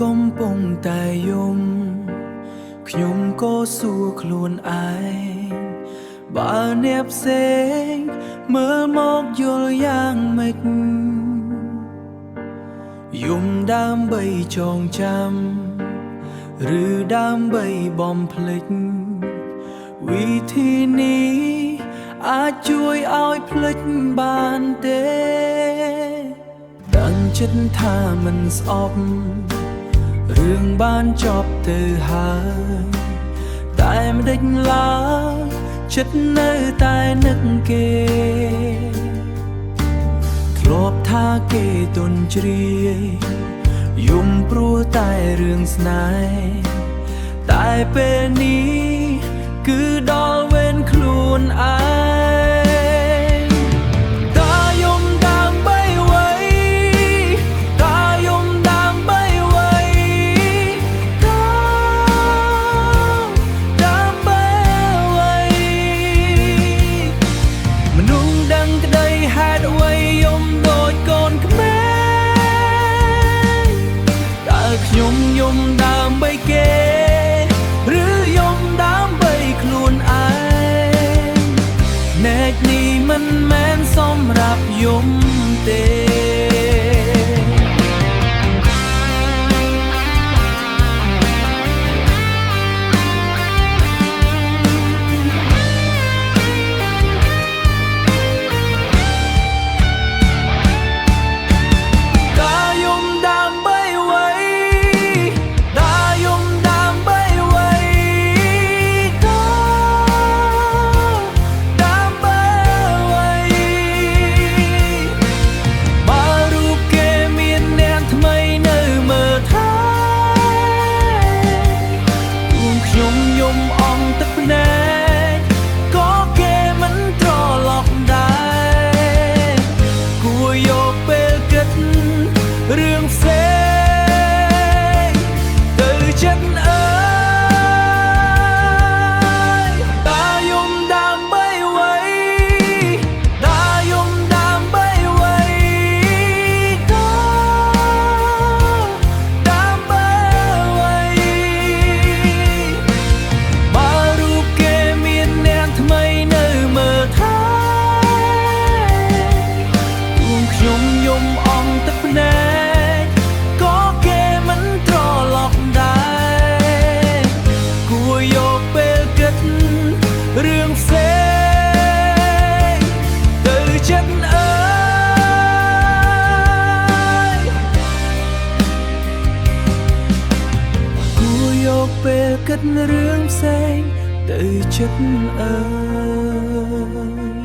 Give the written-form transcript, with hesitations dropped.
កំពុងតែយំខ្ញុំក៏សួរខ្លួនឯងបើអ្នកផ្សេងមើលមកយល់យ៉ាងម៉េចយំដើម្បីចងចាំឬដើម្បីបំភ្លេចវិធីនេះអាចជួយឲ្យភ្លេចបានទេដឹងចិត្តថាមិនស្អប់រឿងបានចប់ទៅហើយតែមិនដេញឡើយចិត្តនៅតែនឹកគេធ្លាប់ថាគេទន់ជ្រាយយំព្រោះតែរឿងស្នេហ៍តែពេលនេះគឺដល់វេនខ្លួនឯងតើយំដើម្បីអ្វីតើយំដើម្បីអ្វីតើដើម្បីអ្វីមនុស្សដឹងក្តីហេតុអ្វីយំដូចកូនក្មេងតើខ្ញុំយំដើម្បីគេឬយំដើម្បីខ្លួនឯងណែកនេះមិនមែនសម្រាប់យំទេរឿងផ្សេងទៅចិត្តអើយតើយំដើម្បីអ្វីតើយំដើម្បីអ្វីតើដើម្បីអ្វីបើរូបគេមានអ្នកថ្មីនៅមើលថែខ្ញុំយំអង់ទឹកភ្នែករឿងផ្សេងទៅចិត្តអើយគួរយកពេលគិតរឿងផ្សេងទៅចិត្តអើយ